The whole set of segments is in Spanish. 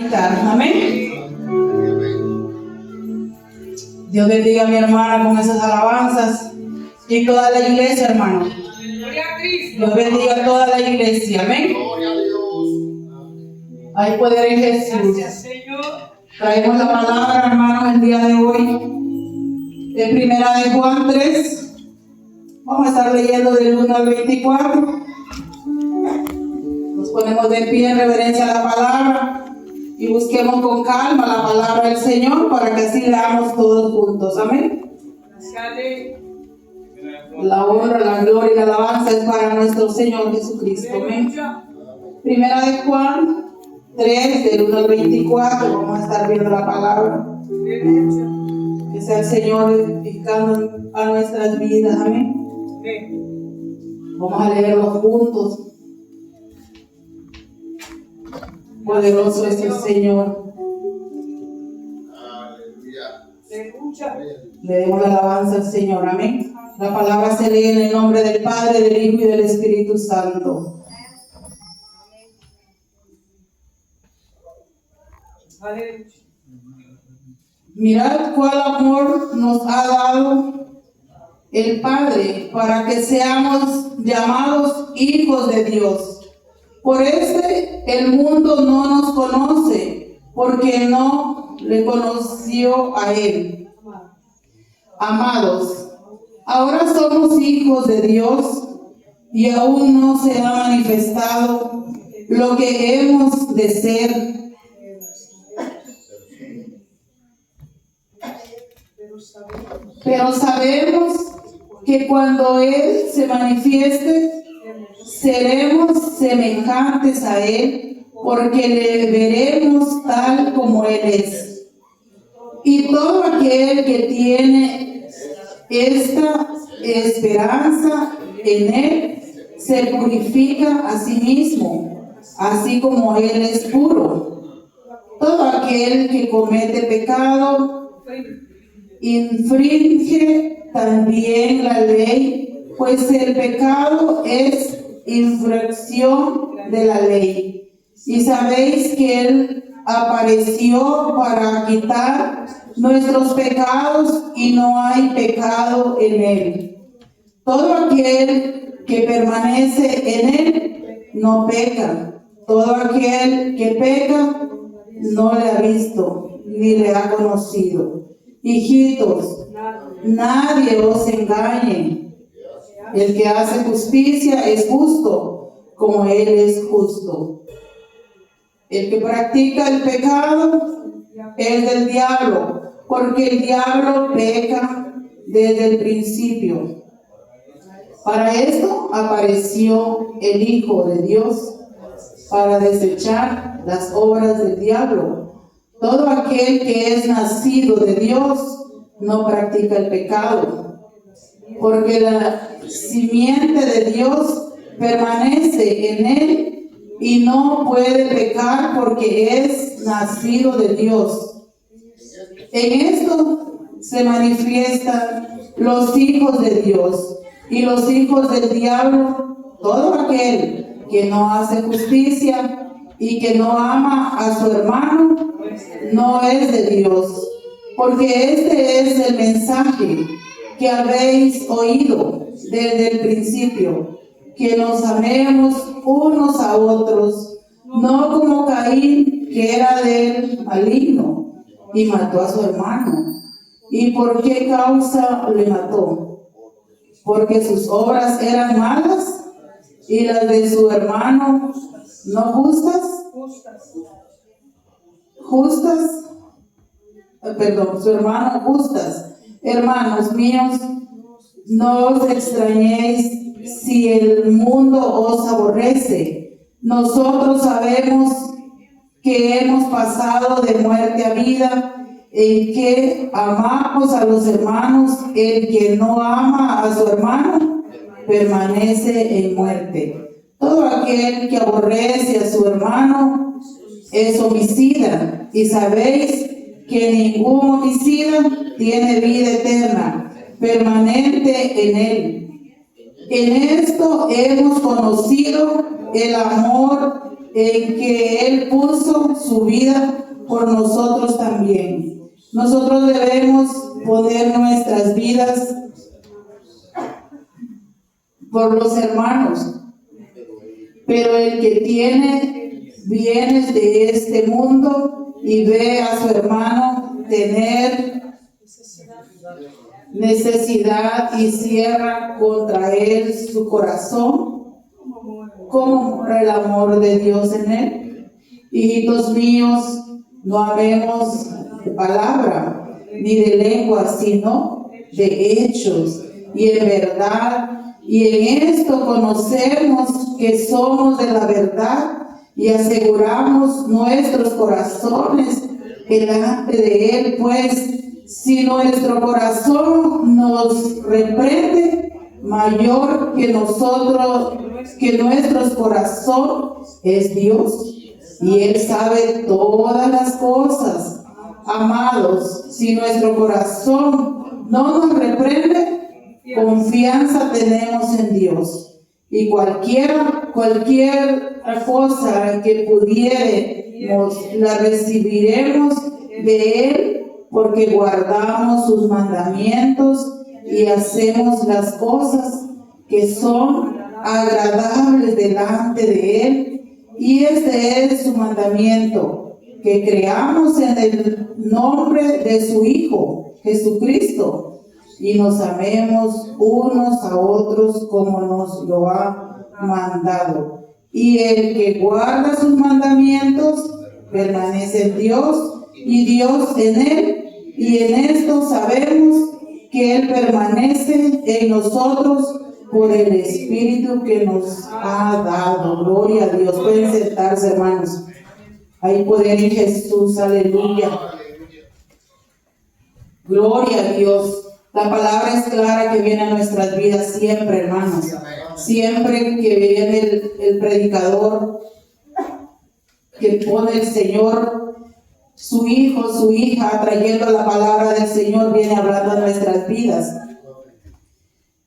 Amén. Dios bendiga a mi hermana con esas alabanzas y toda la iglesia, hermano. Dios bendiga a toda la iglesia. Amén. Hay poder en Jesús. Traemos la palabra, hermanos, el día de hoy. De Primera de Juan 3. Vamos a estar leyendo del 1 al 24. Nos ponemos de pie en reverencia a la palabra y busquemos con calma la palabra del Señor para que así leamos todos juntos. Amén. La honra, la gloria y la alabanza es para nuestro Señor Jesucristo. Amén. Primera de Juan 3, del 1 al 24. Vamos a estar viendo la palabra. Que sea el Señor edificando a nuestras vidas. Amén. Vamos a leerlo juntos. Poderoso es el Señor. Aleluya. Le demos la alabanza al Señor. Amén. La palabra se lee en el nombre del Padre, del Hijo y del Espíritu Santo. Aleluya. Mirad cuál amor nos ha dado el Padre para que seamos llamados hijos de Dios. Por este el mundo no nos conoce, porque no le conoció a Él. Amados, ahora somos hijos de Dios y aún no se ha manifestado lo que hemos de ser. Pero sabemos que cuando Él se manifieste, seremos semejantes a Él, porque le veremos tal como Él es. Y todo aquel que tiene esta esperanza en Él, se purifica a sí mismo, así como Él es puro. Todo aquel que comete pecado, infringe también la ley, pues el pecado es infracción de la ley. Y sabéis que Él apareció para quitar nuestros pecados y no hay pecado en Él. Todo aquel que permanece en Él no peca. Todo aquel que peca no le ha visto ni le ha conocido. Hijitos, nadie os engañe. El que hace justicia es justo, como Él es justo. El que practica el pecado es del diablo, porque el diablo peca desde el principio. Para esto apareció el Hijo de Dios, para desechar las obras del diablo. Todo aquel que es nacido de Dios no practica el pecado, porque la simiente de Dios permanece en él y no puede pecar porque es nacido de Dios. En esto se manifiestan los hijos de Dios y los hijos del diablo. Todo aquel que no hace justicia y que no ama a su hermano no es de Dios, porque este es el mensaje que habéis oído desde el principio, que nos amemos unos a otros, no como Caín, que era del maligno y mató a su hermano. ¿Y por qué causa le mató? Porque sus obras eran malas y las de su hermano no justas. Su hermano justas. Hermanos míos, no os extrañéis si el mundo os aborrece. Nosotros sabemos que hemos pasado de muerte a vida, en que amamos a los hermanos. El que no ama a su hermano permanece en muerte. Todo aquel que aborrece a su hermano es homicida, y sabéis que ningún homicida tiene vida eterna permanente en él. En esto hemos conocido el amor en que Él puso su vida por nosotros también. Nosotros debemos poner nuestras vidas por los hermanos, pero el que tiene bienes de este mundo y ve a su hermano tener necesidad y cierra contra él su corazón, ¿cómo mora el amor de Dios en él? Hijitos míos, no amemos de palabra ni de lengua, sino de hechos y en verdad. Y en esto conocemos que somos de la verdad y aseguramos nuestros corazones delante de Él, pues si nuestro corazón nos reprende, mayor que nosotros, que nuestro corazón es Dios, y Él sabe todas las cosas. Amados, si nuestro corazón no nos reprende, confianza tenemos en Dios, y cualquier cosa que pudiéramos la recibiremos de Él, porque guardamos sus mandamientos y hacemos las cosas que son agradables delante de Él. Y este es su mandamiento, que creamos en el nombre de su Hijo Jesucristo y nos amemos unos a otros como nos lo ha mandado. Y el que guarda sus mandamientos permanece en Dios y Dios en él, y en esto sabemos que Él permanece en nosotros por el Espíritu que nos ha dado. Gloria a Dios. Pueden sentarse, hermanos. Hay poder en Jesús, aleluya. Gloria a Dios. La palabra es clara que viene a nuestras vidas siempre, hermanos. Siempre que viene el predicador, que pone el Señor, su hijo, su hija, trayendo la palabra del Señor, viene hablando a nuestras vidas.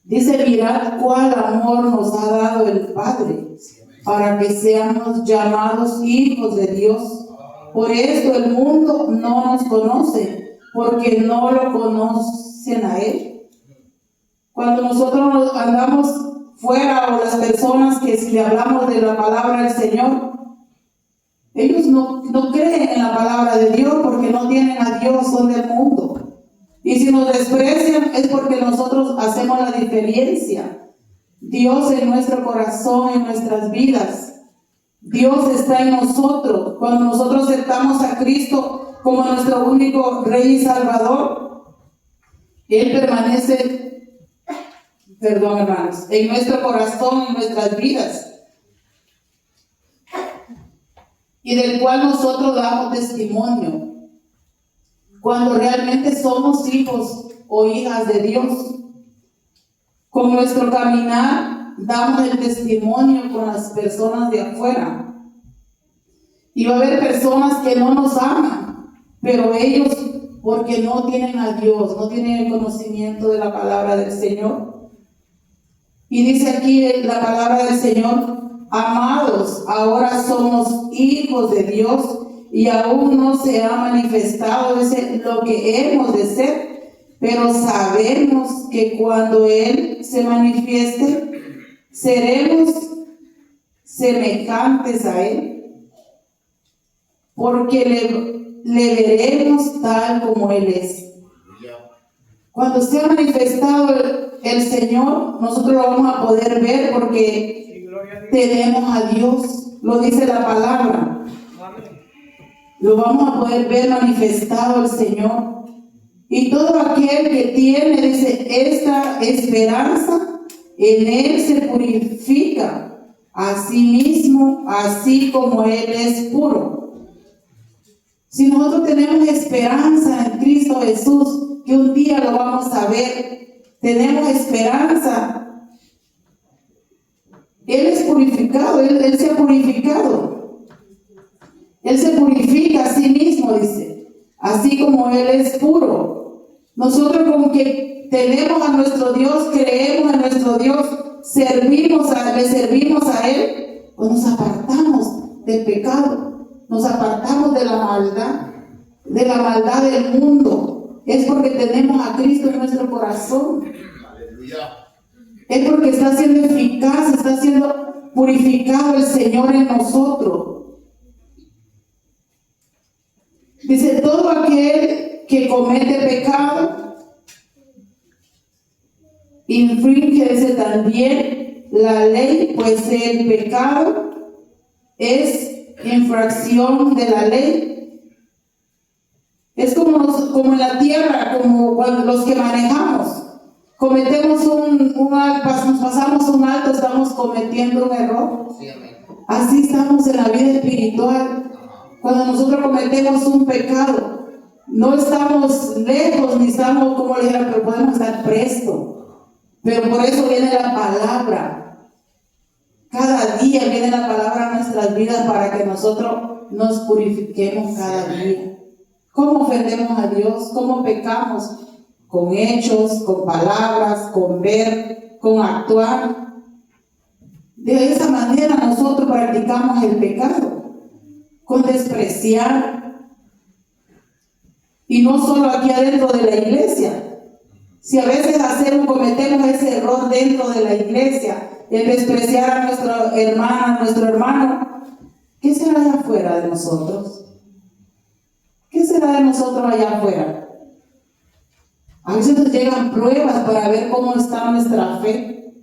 Dice, mirad cuál amor nos ha dado el Padre, para que seamos llamados hijos de Dios. Por esto el mundo no nos conoce, porque no lo conocen a Él. Cuando nosotros andamos fuera, o las personas que si le hablamos de la palabra del Señor, ellos no creen en la palabra de Dios porque no tienen a Dios, son del mundo. Y si nos desprecian es porque nosotros hacemos la diferencia. Dios en nuestro corazón, en nuestras vidas. Dios está en nosotros. Cuando nosotros aceptamos a Cristo como nuestro único Rey y Salvador, Él permanece, hermanos, en nuestro corazón, en nuestras vidas, y del cual nosotros damos testimonio cuando realmente somos hijos o hijas de Dios. Con nuestro caminar damos el testimonio con las personas de afuera, y va a haber personas que no nos aman, pero ellos, porque no tienen a Dios, no tienen el conocimiento de la palabra del Señor. Y dice aquí la palabra del Señor: amados, ahora somos hijos de Dios y aún no se ha manifestado lo que hemos de ser, pero sabemos que cuando Él se manifieste, seremos semejantes a Él, porque le veremos tal como Él es. Cuando se ha manifestado el Señor, nosotros lo vamos a poder ver porque tenemos a Dios, lo dice la palabra. Lo vamos a poder ver manifestado el Señor. Y todo aquel que tiene, dice, esta esperanza, en Él se purifica a sí mismo, así como Él es puro. Si nosotros tenemos esperanza en Cristo Jesús, que un día lo vamos a ver, tenemos esperanza. Él es purificado, Él se ha purificado. Él se purifica a sí mismo, dice, así como Él es puro. Nosotros, como que tenemos a nuestro Dios, creemos en nuestro Dios, le servimos a Él, o nos apartamos del pecado, nos apartamos de la maldad del mundo, es porque tenemos a Cristo en nuestro corazón. Es porque está siendo eficaz, está siendo purificado el Señor en nosotros. Dice, todo aquel que comete pecado infringe, dice, también la ley, pues el pecado es infracción de la ley. Es como en la tierra, como cuando los que manejamos cometemos nos pasamos un alto, estamos cometiendo un error. Así estamos en la vida espiritual. Cuando nosotros cometemos un pecado, no estamos lejos, ni estamos, como le dijera, pero podemos estar presto. Pero por eso viene la palabra. Cada día viene la palabra a nuestras vidas para que nosotros nos purifiquemos cada día. ¿Cómo ofendemos a Dios? ¿Cómo pecamos? Con hechos, con palabras, con ver, con actuar. De esa manera nosotros practicamos el pecado, con despreciar. Y no solo aquí adentro de la iglesia. Si a veces cometemos ese error dentro de la iglesia, el despreciar a nuestra hermana, a nuestro hermano, ¿qué será allá afuera de nosotros? ¿Qué será de nosotros allá afuera? A veces nos llegan pruebas para ver cómo está nuestra fe.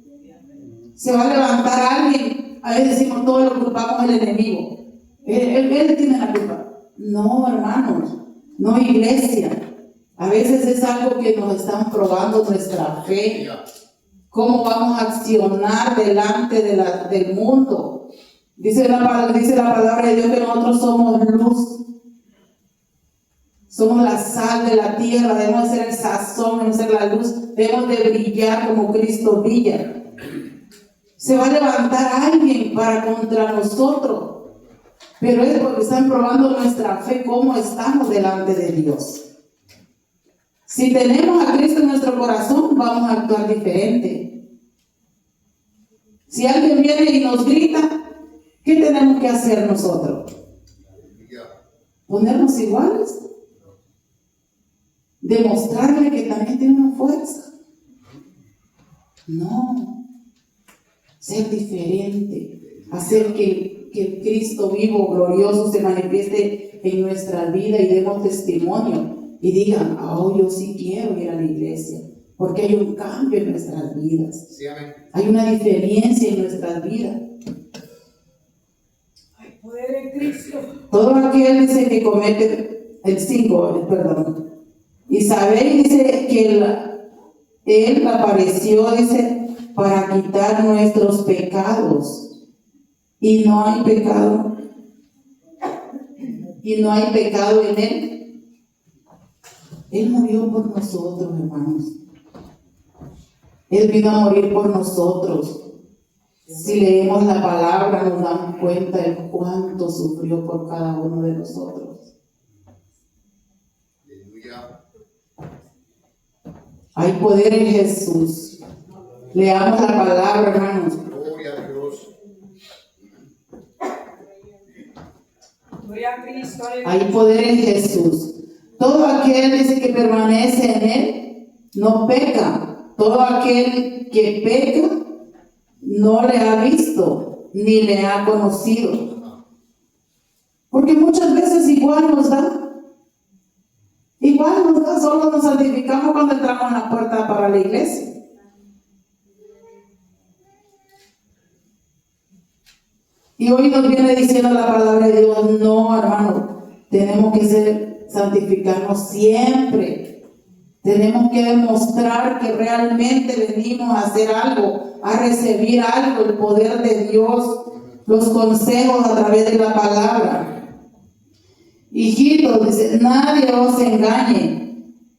Se va a levantar alguien, a veces decimos, todo lo culpamos al enemigo. Él tiene la culpa. No, hermanos, no, iglesia. A veces es algo que nos están probando nuestra fe. Cómo vamos a accionar delante del mundo. Dice la palabra de Dios que nosotros somos luz. Somos la sal de la tierra, debemos ser el sazón, debemos ser la luz, debemos de brillar como Cristo brilla. Se va a levantar alguien contra nosotros, pero es porque están probando nuestra fe, cómo estamos delante de Dios. Si tenemos a Cristo en nuestro corazón, vamos a actuar diferente. Si alguien viene y nos grita, ¿qué tenemos que hacer nosotros? ¿Ponernos iguales? ¿Demostrarle que también tiene una fuerza? No. Ser diferente. Hacer que el Cristo vivo, glorioso, se manifieste en nuestra vida y demos testimonio. Y digan, yo sí quiero ir a la iglesia. Porque hay un cambio en nuestras vidas. Sí, amén. Hay una diferencia en nuestras vidas. Hay poder en Cristo. Todo aquel dice que comete el 5, perdón. Y sabéis, dice, que Él apareció, dice, para quitar nuestros pecados. Y no hay pecado. Y no hay pecado en Él. Él murió por nosotros, hermanos. Él vino a morir por nosotros. Si leemos la palabra, nos damos cuenta de cuánto sufrió por cada uno de nosotros. Hay poder en Jesús. Leamos la palabra, hermanos. Gloria a Dios. Hay poder en Jesús. Todo aquel dice que permanece en Él no peca. Todo aquel que peca no le ha visto ni le ha conocido. Porque muchas veces igual nos da, solo nos santificamos cuando entramos en la puerta para la iglesia. Y hoy nos viene diciendo la palabra de Dios, no, hermano, tenemos que santificarnos siempre. Tenemos que demostrar que realmente venimos a hacer algo, a recibir algo, el poder de Dios, los consejos a través de la palabra. Hijitos, dice, nadie os engañe.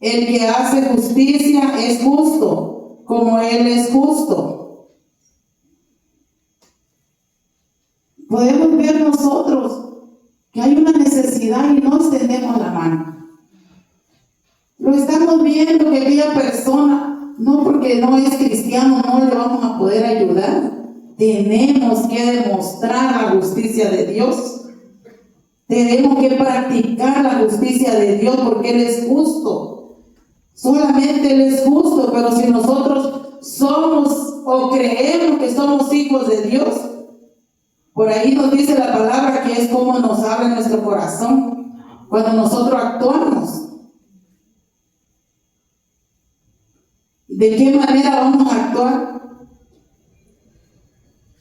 El que hace justicia es justo, como Él es justo. Podemos ver nosotros que hay una necesidad y no extendemos la mano. Lo estamos viendo que aquella persona, no porque no es cristiano, no le vamos a poder ayudar. tenemos que demostrar la justicia de Dios. Tenemos que practicar la justicia de Dios porque Él es justo. Solamente Él es justo, pero si nosotros somos o creemos que somos hijos de Dios, por ahí nos dice la palabra que es como nos abre nuestro corazón cuando nosotros actuamos. ¿De qué manera vamos a actuar?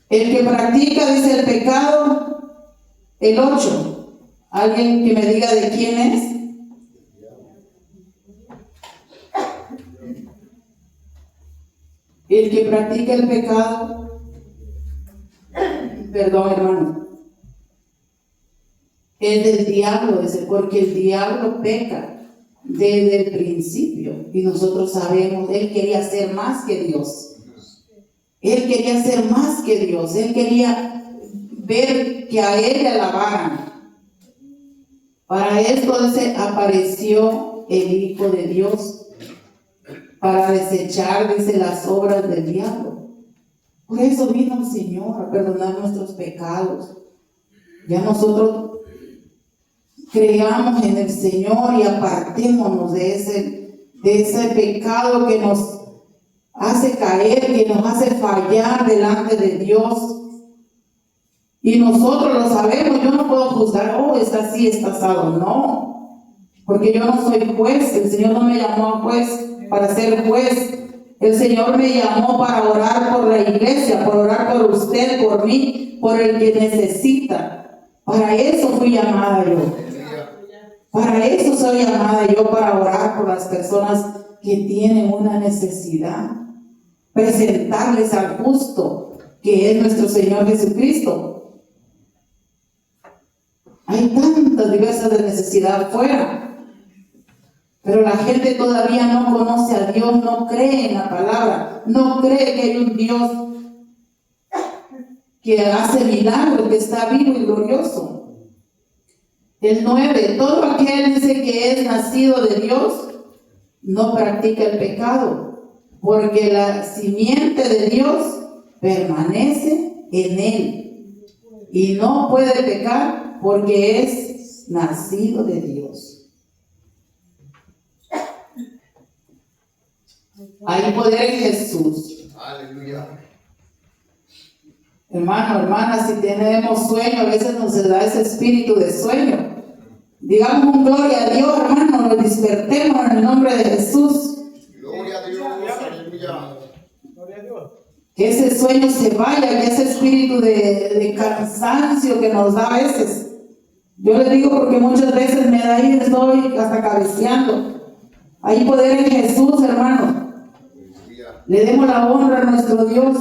El que practica, dice el pecado, el 8. ¿Alguien que me diga de quién es? El que practica el pecado, perdón hermano, es del diablo, dice, porque el diablo peca desde el principio y nosotros sabemos, él quería ser más que Dios. Él quería ser más que Dios, él quería ver que a él le alabaran. Para esto dice, apareció el Hijo de Dios para desechar, dice, las obras del diablo. Por eso vino el Señor a perdonar nuestros pecados. Ya nosotros creamos en el Señor y apartémonos de ese pecado que nos hace caer, que nos hace fallar delante de Dios. Y nosotros lo sabemos. Yo no puedo juzgar, oh, está así, está asado. No, porque yo no soy juez. El Señor no me llamó a juez para ser juez. El Señor me llamó para orar por la iglesia, por orar por usted, por mí, por el que necesita. Para eso fui llamada yo. Para eso soy llamada yo, para orar por las personas que tienen una necesidad. Presentarles al justo, que es nuestro Señor Jesucristo. Hay tantas diversas de necesidad afuera, pero la gente todavía no conoce a Dios, no cree en la palabra, no cree que hay un Dios que hace milagros, que está vivo y glorioso. El 9, todo aquel dice que es nacido de Dios, no practica el pecado, porque la simiente de Dios permanece en él y no puede pecar porque es nacido de Dios. Hay poder en Jesús. Aleluya. Hermano, hermana, si tenemos sueño, a veces nos da ese espíritu de sueño. Digamos un gloria a Dios, hermano, nos despertemos en el nombre de Jesús. Gloria a Dios. Aleluya. Gloria a Dios. Que ese sueño se vaya, que ese espíritu de cansancio que nos da a veces. Yo le digo porque muchas veces me da y estoy hasta cabeceando. Hay poder en Jesús, hermano. Le demos la honra a nuestro Dios.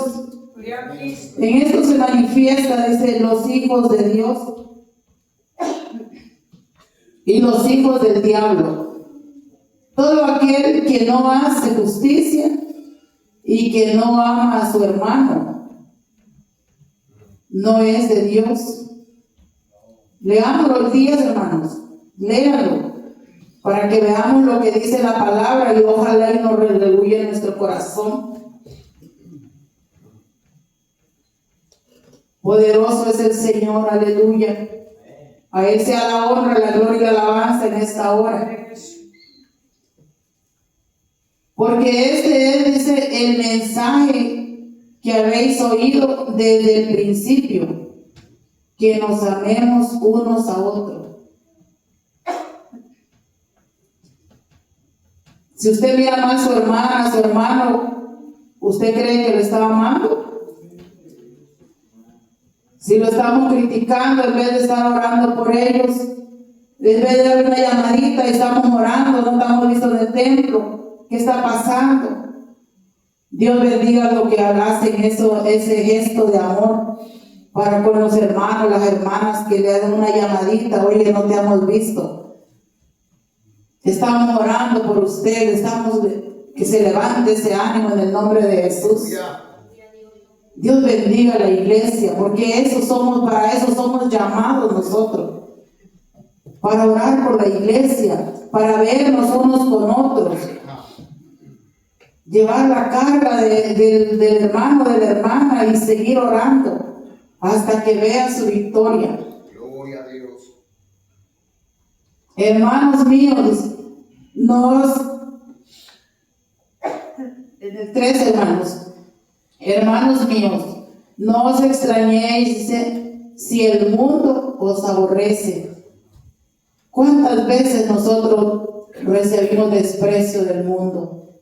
En esto se manifiesta, dice, los hijos de Dios y los hijos del diablo. Todo aquel que no hace justicia y que no ama a su hermano no es de Dios. Leamos los días, hermanos, léanlo, para que veamos lo que dice la palabra y ojalá y nos redarguya en nuestro corazón. Poderoso es el Señor, aleluya. A Él sea la honra, la gloria y la alabanza en esta hora. Porque este es, dice, el mensaje que habéis oído desde el principio, que nos amemos unos a otros. Si usted mira mal a su hermana, a su hermano, ¿usted cree que lo está amando? Si lo estamos criticando en vez de estar orando por ellos, en vez de darle una llamadita y estamos orando, no estamos listos en el templo, ¿qué está pasando? Dios bendiga lo que hacen ese gesto de amor para con los hermanos, las hermanas que le dan una llamadita, oye, no te hemos visto. Estamos orando por usted, estamos que se levante ese ánimo en el nombre de Jesús. Dios bendiga a la iglesia, porque para eso somos llamados nosotros. Para orar por la iglesia, para vernos unos con otros. llevar la carga del hermano, de la hermana y seguir orando hasta que vea su victoria. Gloria a Dios. Hermanos míos, tres hermanos míos, no os extrañéis, dice, si el mundo os aborrece. ¿Cuántas veces nosotros recibimos desprecio del mundo?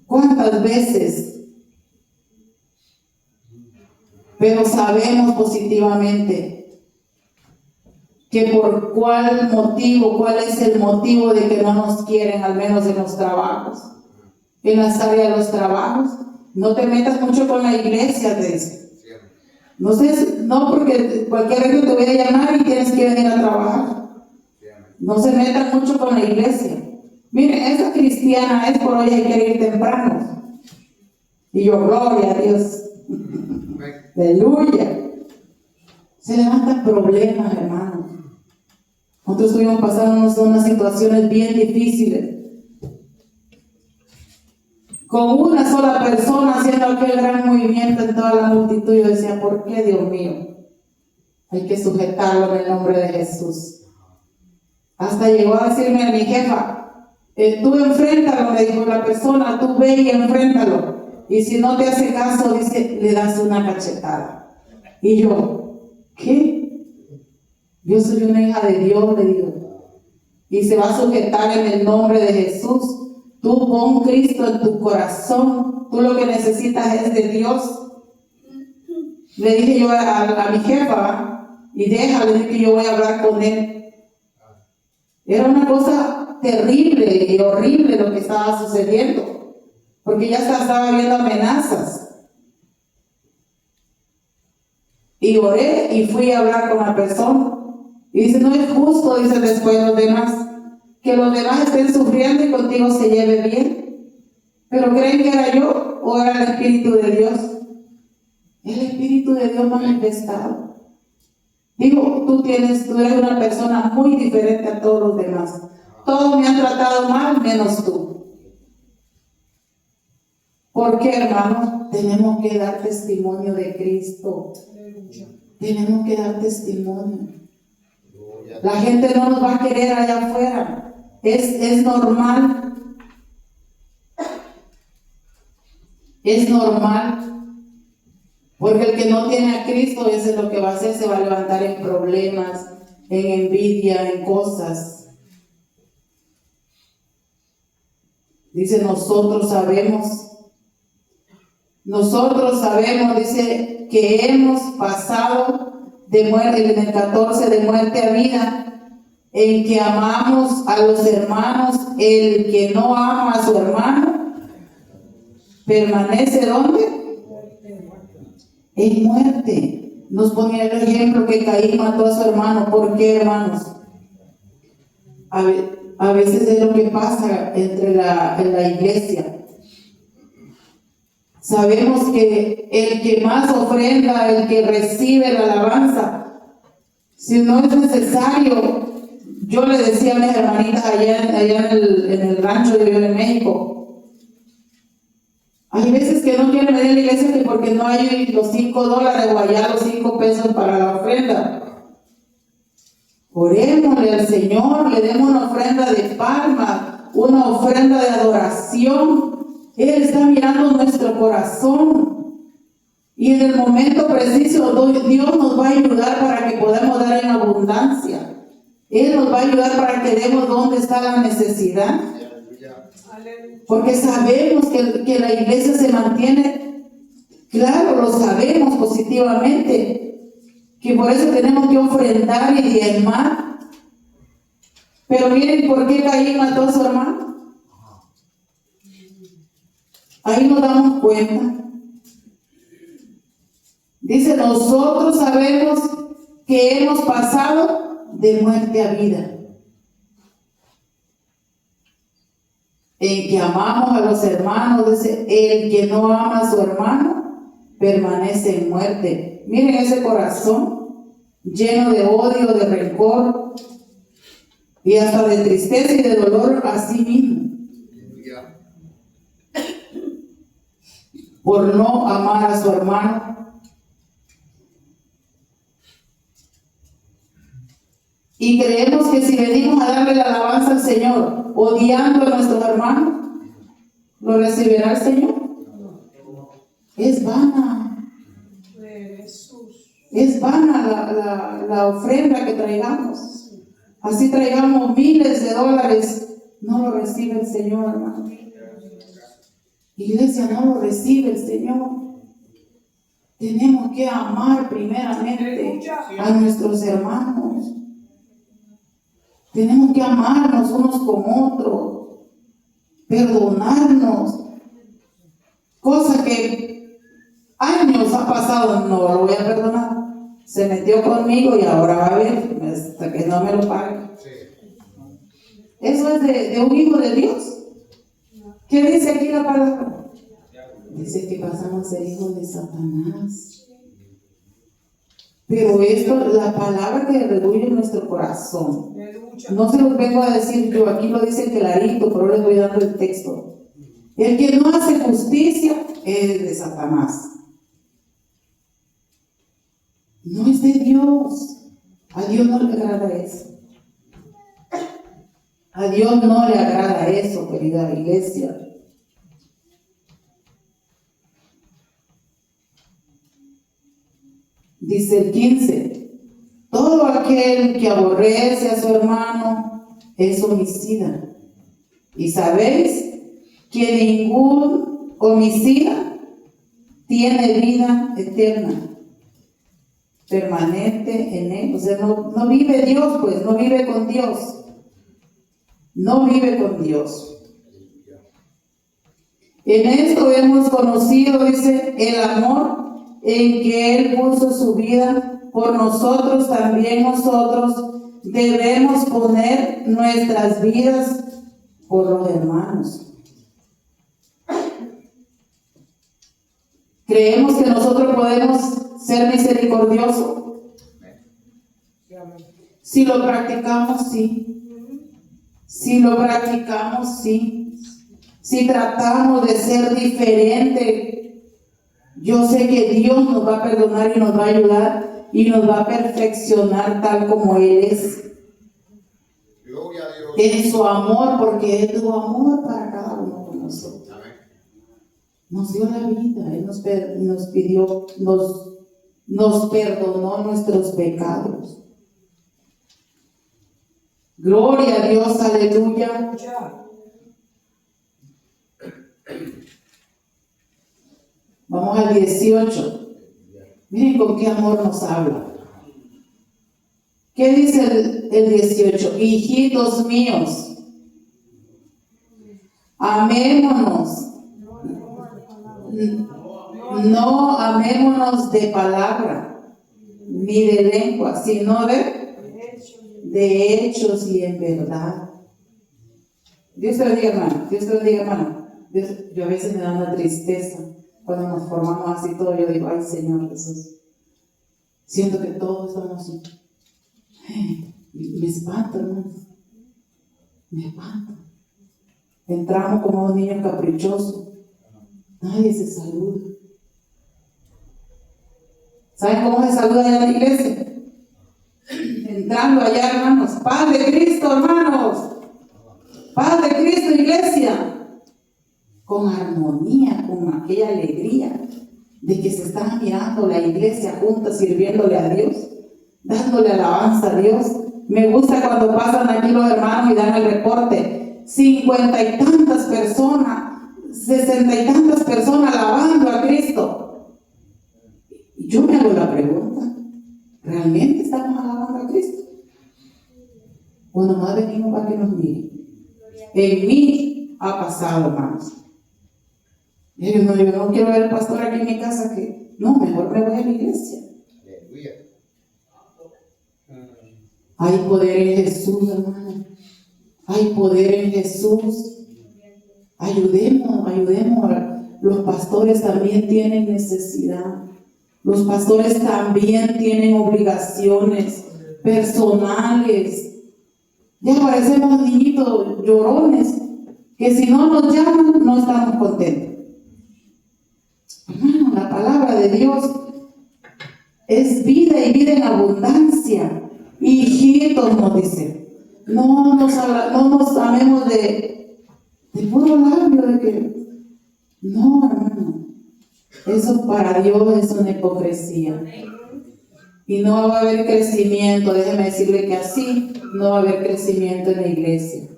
¿Cuántas veces? Pero sabemos positivamente que por cuál es el motivo de que no nos quieren, al menos en los trabajos, en las áreas de los trabajos. No te metas mucho con la iglesia, te dice. No sé, no, porque cualquier rato te voy a llamar y tienes que venir a trabajar. No se metan mucho con la iglesia. Miren, esa cristiana es por hoy, hay que ir temprano. Y yo, gloria a Dios. Aleluya. Se levantan problemas, hermanos. Nosotros estuvimos pasando unas situaciones bien difíciles. Con una sola persona haciendo aquel gran movimiento en toda la multitud, yo decía, ¿por qué, Dios mío? Hay que sujetarlo en el nombre de Jesús. Hasta llegó a decirme a mi jefa, tú enfréntalo, me dijo la persona, tú ve y enfréntalo. Y si no te hace caso, dice, le das una cachetada. Y yo, ¿qué? Yo soy una hija de Dios, le digo. Y se va a sujetar en el nombre de Jesús. Tú pon Cristo en tu corazón. Tú lo que necesitas es de Dios. Le dije yo a mi jefa, y déjale, dije que yo voy a hablar con él. Era una cosa terrible y horrible lo que estaba sucediendo, porque ya estaba viendo amenazas. Y oré y fui a hablar con la persona. Y dice, no es justo, dice después los demás, que los demás estén sufriendo y contigo se lleve bien. Pero ¿creen que era yo o era el Espíritu de Dios? El Espíritu de Dios manifestado. Digo, tú eres una persona muy diferente a todos los demás. Todos me han tratado mal, menos tú. ¿Por qué, hermanos? Tenemos que dar testimonio de Cristo. Tenemos que dar testimonio. La gente no nos va a querer allá afuera. Es normal. Es normal. Porque el que no tiene a Cristo, ese es lo que va a hacer, se va a levantar en problemas, en envidia, en cosas. Dice, nosotros sabemos, dice, que hemos pasado de muerte, en el 14, de muerte a vida, en que amamos a los hermanos. El que no ama a su hermano, permanece ¿dónde? En muerte. Nos ponía el ejemplo que Caín mató a su hermano. ¿Por qué, hermanos? A veces es lo que pasa en la iglesia. Sabemos que el que más ofrenda, el que recibe la alabanza, si no es necesario, yo le decía a mis hermanitas allá en el rancho de en México, hay veces que no quieren venir a la iglesia que porque no hay los $5 o allá los 5 pesos para la ofrenda. Orémosle al Señor, le demos una ofrenda de palma, una ofrenda de adoración. Él está mirando nuestro corazón. Y en el momento preciso, Dios nos va a ayudar para que podamos dar en abundancia. Él nos va a ayudar para que demos donde está la necesidad. Porque sabemos que la iglesia se mantiene, claro, lo sabemos positivamente, que por eso tenemos que ofrendar y diezmar. Pero miren por qué Caín mató a su hermano. Ahí nos damos cuenta. Dice, nosotros sabemos que hemos pasado de muerte a vida. El que amamos a los hermanos, dice, el que no ama a su hermano, permanece en muerte. Miren ese corazón lleno de odio, de rencor y hasta de tristeza y de dolor a sí mismo. por no amar a su hermano. Y creemos que si venimos a darle la alabanza al Señor, odiando a nuestros hermanos, ¿lo recibirá el Señor? Es vana. Es vana la ofrenda que traigamos. Así traigamos miles de dólares, no lo recibe el Señor, hermano. Iglesia, no lo recibe el Señor. Tenemos que amar primeramente a nuestros hermanos. Tenemos que amarnos unos con otros, perdonarnos. Cosa que años ha pasado, no lo voy a perdonar. Se metió conmigo y ahora va a ver hasta que no me lo pague. Eso es de un hijo de Dios. ¿Qué dice aquí la palabra? Dice que pasamos a ser hijos de Satanás. Pero esto, la palabra que reduce en nuestro corazón, no se los vengo a decir yo, aquí lo dice clarito, pero les voy dando el texto. El que no hace justicia es de Satanás. No es de Dios. A Dios no le agrada eso. A Dios no le agrada eso, querida iglesia. Dice el 15, todo aquel que aborrece a su hermano es homicida. Y sabéis que ningún homicida tiene vida eterna, permanente en él. O sea, no vive Dios, pues, no vive con Dios. No vive con Dios. En esto hemos conocido, dice, el amor en que Él puso su vida por nosotros. También nosotros debemos poner nuestras vidas por los hermanos. Creemos que nosotros podemos ser misericordiosos. Si lo practicamos, sí. Si lo practicamos, sí. Si tratamos de ser diferente, yo sé que Dios nos va a perdonar y nos va a ayudar y nos va a perfeccionar tal como Él es. Gloria a Dios. En su amor, porque Él tuvo amor para cada uno de nosotros. Nos dio la vida, Él nos pidió, nos perdonó nuestros pecados. Gloria a Dios, aleluya. Vamos al 18. Miren con qué amor nos habla. ¿Qué dice el 18? Hijitos míos, amémonos. No amémonos de palabra, ni de lengua, sino de hechos y en verdad. Dios te bendiga, hermano. Dios te bendiga, hermano. Yo a veces me da una tristeza cuando nos formamos así todo. Yo digo, ay, Señor Jesús, siento que todos estamos así. Me espanto, hermano. Me espanto. Entramos como un niño caprichoso. Nadie se saluda. ¿Saben cómo se saluda allá en la iglesia? Entrando allá, hermanos. Paz de Cristo, hermanos. Paz de Cristo, iglesia. Con armonía, con aquella alegría de que se están mirando la iglesia juntas, sirviéndole a Dios, dándole alabanza a Dios. Me gusta cuando pasan aquí los hermanos y dan el reporte. 50 y tantas personas, 60 y tantas personas alabando a Cristo. Yo me hago la pregunta, ¿realmente estamos alabando a Cristo? ¿O nomás venimos para que nos miren? En mí ha pasado, hermanos. Yo no quiero ver al pastor aquí en mi casa, que no, mejor me voy a la iglesia. Hay poder en Jesús, hermano. Hay poder en Jesús. Ayudemos. Los pastores también tienen necesidad. Los pastores también tienen obligaciones personales. Ya parecemos niñitos llorones, que si no nos llaman, no estamos contentos. de Dios es vida y vida en abundancia. Hijitos, nos dice, no nos amemos de puro labio, de que no, hermano, eso para Dios es una hipocresía. Y no va a haber crecimiento, déjeme decirle que así no va a haber crecimiento en la iglesia.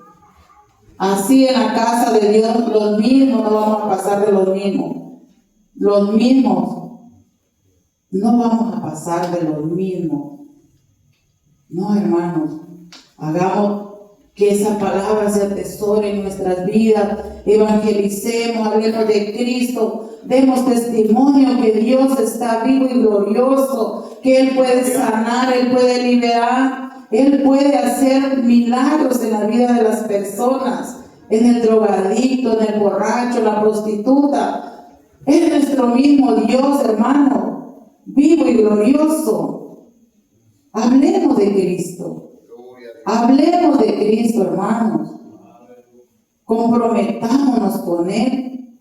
Así en la casa de Dios, los mismos no vamos a pasar de los mismos. Los mismos no vamos a pasar de los mismos. No, hermanos, hagamos que esa palabra se atesore en nuestras vidas, evangelicemos, hablemos de Cristo, demos testimonio que Dios está vivo y glorioso, que Él puede sanar, Él puede liberar, Él puede hacer milagros en la vida de las personas, en el drogadicto, en el borracho, en la prostituta. Es nuestro mismo Dios, hermano, vivo y glorioso. Hablemos de Cristo. Hablemos de Cristo, hermanos. Comprometámonos con Él.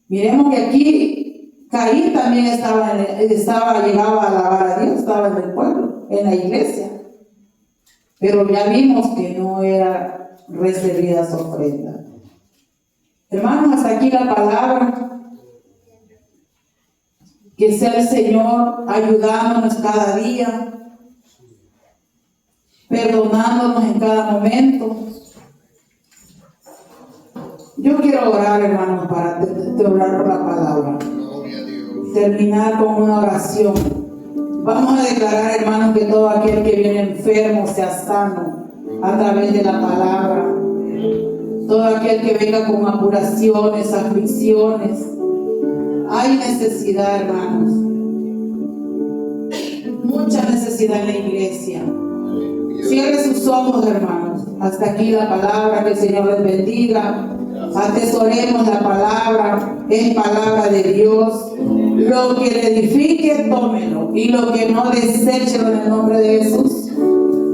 Miremos que aquí Caín también llegaba a alabar a Dios, estaba en el pueblo, en la iglesia. Pero ya vimos que no era recibida su ofrenda. Hermanos, hasta aquí la palabra. Que sea el Señor ayudándonos cada día, perdonándonos en cada momento. Yo quiero orar, hermanos, para orar por la palabra. Terminar con una oración. Vamos a declarar, hermanos, que todo aquel que viene enfermo sea sano a través de la palabra. Todo aquel que venga con apuraciones, aflicciones. Hay necesidad, hermanos. Mucha necesidad en la iglesia. Cierre sus ojos, hermanos. Hasta aquí la palabra, que el Señor les bendiga. Atesoremos la palabra, es palabra de Dios. Lo que le edifique, tómelo. Y lo que no, deséchelo en el nombre de Jesús.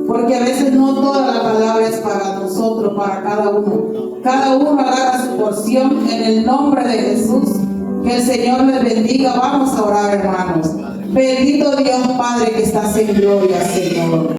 Porque a veces no toda la palabra es para nosotros, para cada uno. Cada uno agarra su porción en el nombre de Jesús. Que el Señor les bendiga. Vamos a orar, hermanos. Bendito Dios Padre que estás en gloria, Señor.